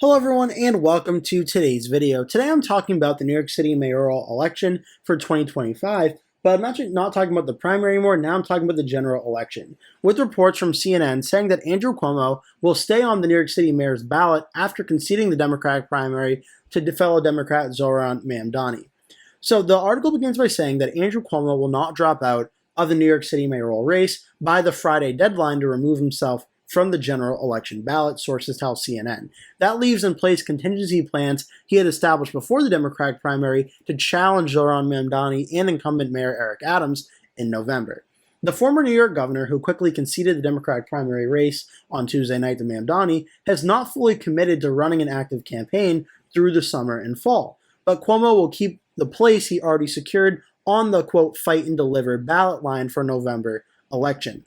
Hello everyone and welcome to today's video. Today I'm talking about the New York City mayoral election for 2025, but I'm actually not talking about the primary anymore. Now I'm talking about the general election, with reports from CNN saying that Andrew Cuomo will stay on the New York City mayor's ballot after conceding the Democratic primary to fellow Democrat Zohran Mamdani. So the article begins by saying that Andrew Cuomo will not drop out of the New York City mayoral race by the Friday deadline to remove himself from the general election ballot, sources tell CNN. That leaves in place contingency plans he had established before the Democratic primary to challenge Zohran Mamdani and incumbent Mayor Eric Adams in November. The former New York governor, who quickly conceded the Democratic primary race on Tuesday night to Mamdani, has not fully committed to running an active campaign through the summer and fall. But Cuomo will keep the place he already secured on the, quote, fight and deliver ballot line for November election.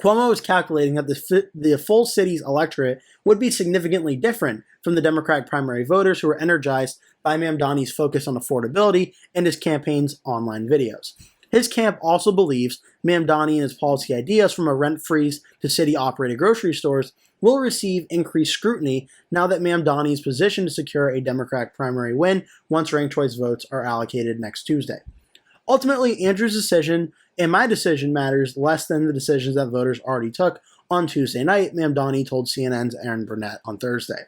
Cuomo is calculating that the full city's electorate would be significantly different from the Democratic primary voters who were energized by Mamdani's focus on affordability and his campaign's online videos. His camp also believes Mamdani and his policy ideas, from a rent freeze to city-operated grocery stores, will receive increased scrutiny now that Mamdani is positioned to secure a Democratic primary win once ranked choice votes are allocated next Tuesday. Ultimately, Andrew's decision and my decision matters less than the decisions that voters already took on Tuesday night, Mamdani told CNN's Aaron Burnett on Thursday.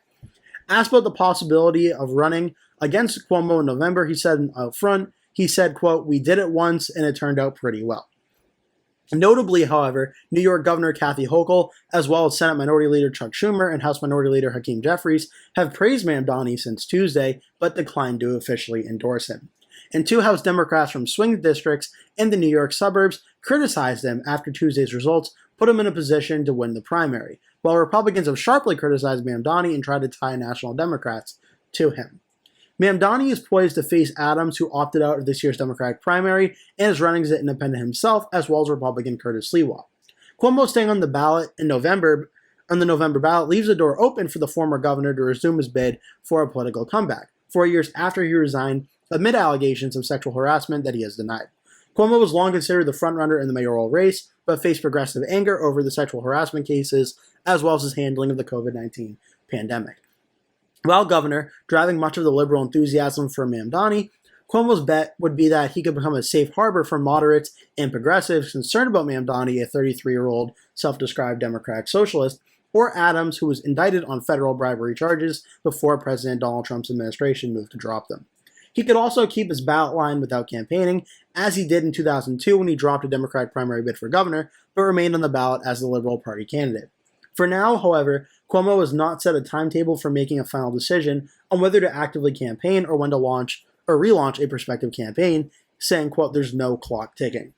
Asked about the possibility of running against Cuomo in November, he said out front, quote, "We did it once and it turned out pretty well." Notably, however, New York Governor Kathy Hochul, as well as Senate Minority Leader Chuck Schumer and House Minority Leader Hakeem Jeffries, have praised Mamdani since Tuesday, but declined to officially endorse him. And two House Democrats from swing districts in the New York suburbs criticized him after Tuesday's results put him in a position to win the primary, while Republicans have sharply criticized Mamdani and tried to tie national Democrats to him. Mamdani is poised to face Adams, who opted out of this year's Democratic primary and is running as an independent himself, as well as Republican Curtis Sliwa. Cuomo staying on the ballot in November, on the November ballot, leaves the door open for the former governor to resume his bid for a political comeback, 4 years after he resigned amid allegations of sexual harassment that he has denied. Cuomo was long considered the frontrunner in the mayoral race, but faced progressive anger over the sexual harassment cases, as well as his handling of the COVID-19 pandemic. While governor, driving much of the liberal enthusiasm for Mamdani, Cuomo's bet would be that he could become a safe harbor for moderates and progressives concerned about Mamdani, a 33-year-old self-described Democratic socialist, or Adams, who was indicted on federal bribery charges before President Donald Trump's administration moved to drop them. He could also keep his ballot line without campaigning, as he did in 2002 when he dropped a Democratic primary bid for governor, but remained on the ballot as the Liberal Party candidate. For now, however, Cuomo has not set a timetable for making a final decision on whether to actively campaign or when to launch or relaunch a prospective campaign, saying, quote, "There's no clock ticking."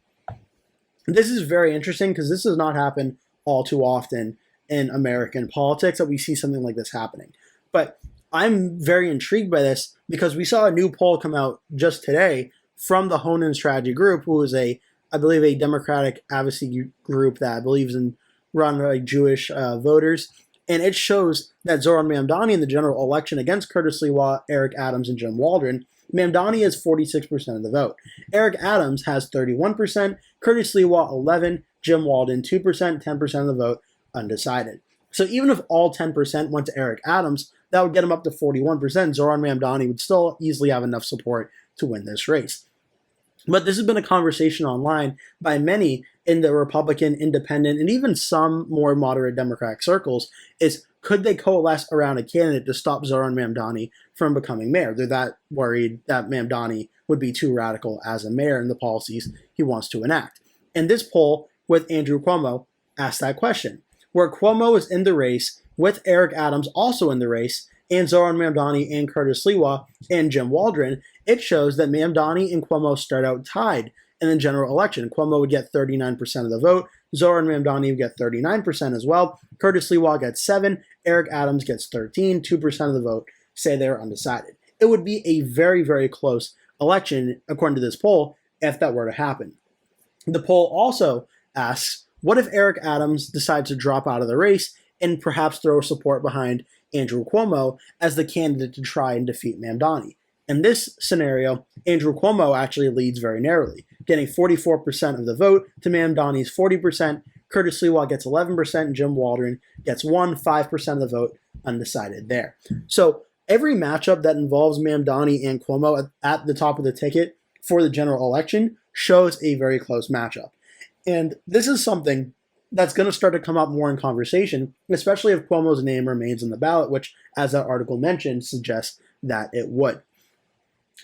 This is very interesting because this does not happen all too often in American politics that we see something like this happening. But I'm very intrigued by this because we saw a new poll come out just today from the Honan Strategy Group, who is I believe, a Democratic advocacy group that believes in run by Jewish voters. And it shows that Zohran Mamdani in the general election against Curtis Sliwa, Eric Adams, and Jim Waldron, Mamdani has 46% of the vote. Eric Adams has 31%, Curtis Sliwa 11%, Jim Waldron 2%, 10% of the vote undecided. So even if all 10% went to Eric Adams, that would get him up to 41%. Zohran Mamdani would still easily have enough support to win this race. But this has been a conversation online by many in the Republican, Independent, and even some more moderate Democratic circles, is could they coalesce around a candidate to stop Zohran Mamdani from becoming mayor? They're that worried that Mamdani would be too radical as a mayor in the policies he wants to enact. And this poll with Andrew Cuomo asked that question, where Cuomo is in the race with Eric Adams also in the race, and Zohran Mamdani and Curtis Sliwa and Jim Waldron. It shows that Mamdani and Cuomo start out tied in the general election. Cuomo would get 39% of the vote. Zohran Mamdani would get 39% as well. Curtis Sliwa gets 7%. Eric Adams gets 13%. 2% of the vote say they're undecided. It would be a very, very close election, according to this poll, if that were to happen. The poll also asks, what if Eric Adams decides to drop out of the race and perhaps throw support behind Andrew Cuomo as the candidate to try and defeat Mamdani? In this scenario, Andrew Cuomo actually leads very narrowly, getting 44% of the vote to Mamdani's 40%, Curtis Sliwa gets 11%, and Jim Waldron gets 5% of the vote undecided there. So every matchup that involves Mamdani and Cuomo at the top of the ticket for the general election shows a very close matchup. And this is something that's going to start to come up more in conversation, especially if Cuomo's name remains on the ballot, which, as that article mentioned, suggests that it would.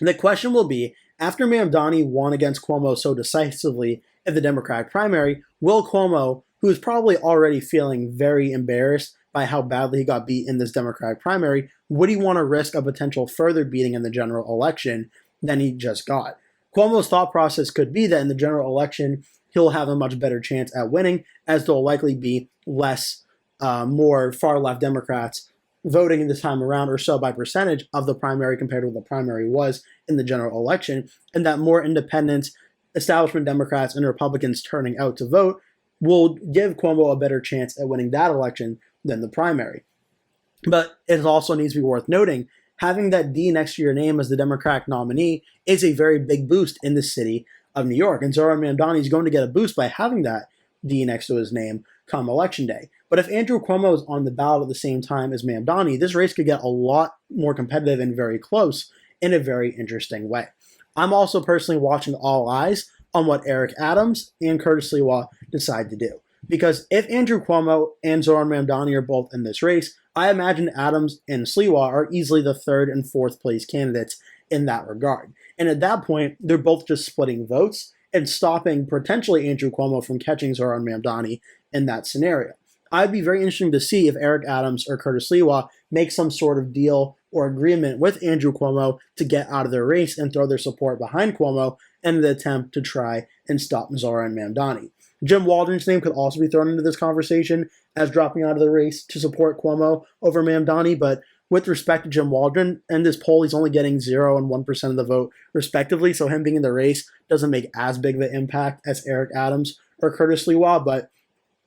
The question will be, after Mamdani won against Cuomo so decisively in the Democratic primary, will Cuomo, who is probably already feeling very embarrassed by how badly he got beat in this Democratic primary, would he want to risk a potential further beating in the general election than he just got? Cuomo's thought process could be that in the general election, he'll have a much better chance at winning, as there'll likely be more far-left Democrats voting this time around, or so by percentage of the primary compared to what the primary was in the general election, and that more independents, establishment Democrats, and Republicans turning out to vote will give Cuomo a better chance at winning that election than the primary. But it also needs to be worth noting, having that D next to your name as the Democratic nominee is a very big boost in the city of New York, and Zohran Mamdani is going to get a boost by having that D next to his name come election day. But if Andrew Cuomo is on the ballot at the same time as Mamdani, this race could get a lot more competitive and very close in a very interesting way. I'm also personally watching all eyes on what Eric Adams and Curtis Sliwa decide to do. Because if Andrew Cuomo and Zohran Mamdani are both in this race, I imagine Adams and Sliwa are easily the third and fourth place candidates in that regard. And at that point, they're both just splitting votes and stopping potentially Andrew Cuomo from catching Zohran Mamdani in that scenario. I'd be very interested to see if Eric Adams or Curtis Sliwa make some sort of deal or agreement with Andrew Cuomo to get out of their race and throw their support behind Cuomo in the attempt to try and stop Zohran Mamdani. Jim Waldron's name could also be thrown into this conversation as dropping out of the race to support Cuomo over Mamdani, but with respect to Jim Waldron, in this poll, he's only getting 0 and 1% of the vote, respectively, so him being in the race doesn't make as big of an impact as Eric Adams or Curtis Sliwa, but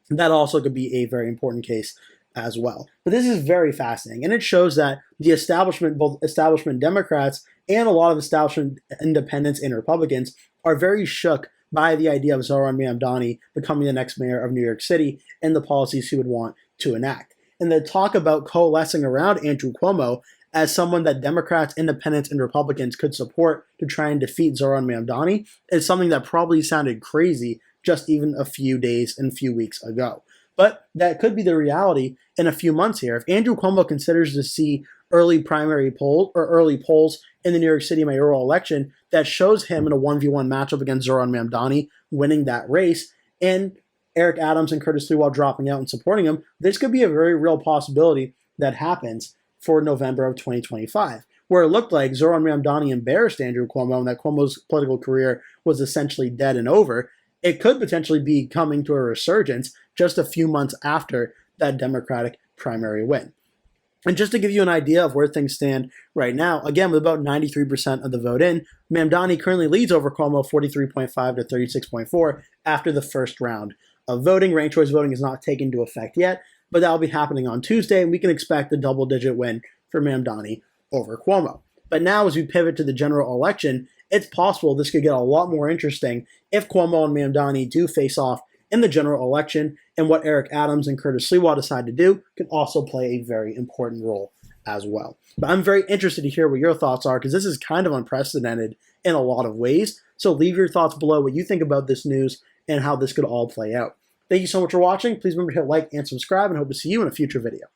that also could be a very important case as well. But this is very fascinating, and it shows that the establishment, both establishment Democrats and a lot of establishment independents and Republicans, are very shook by the idea of Zohran Mamdani becoming the next mayor of New York City and the policies he would want to enact. And the talk about coalescing around Andrew Cuomo as someone that Democrats, independents, and Republicans could support to try and defeat Zohran Mamdani is something that probably sounded crazy just even a few days and few weeks ago. But that could be the reality in a few months here. If Andrew Cuomo considers to see early primary polls or early polls in the New York City mayoral election that shows him in a 1v1 matchup against Zohran Mamdani winning that race, and Eric Adams and Curtis Sliwa dropping out and supporting him, this could be a very real possibility that happens for November of 2025, where it looked like Zohran Mamdani embarrassed Andrew Cuomo and that Cuomo's political career was essentially dead and over. It could potentially be coming to a resurgence just a few months after that Democratic primary win. And just to give you an idea of where things stand right now, again, with about 93% of the vote in, Mamdani currently leads over Cuomo 43.5 to 36.4 after the first round of voting. Ranked choice voting is not taken into effect yet, but that will be happening on Tuesday, and we can expect a double-digit win for Mamdani over Cuomo. But now as we pivot to the general election, it's possible this could get a lot more interesting if Cuomo and Mamdani do face off in the general election, and what Eric Adams and Curtis Sliwa decide to do could also play a very important role as well. But I'm very interested to hear what your thoughts are, because this is kind of unprecedented in a lot of ways. So leave your thoughts below what you think about this news and how this could all play out. Thank you so much for watching. Please remember to hit like and subscribe, and hope to see you in a future video.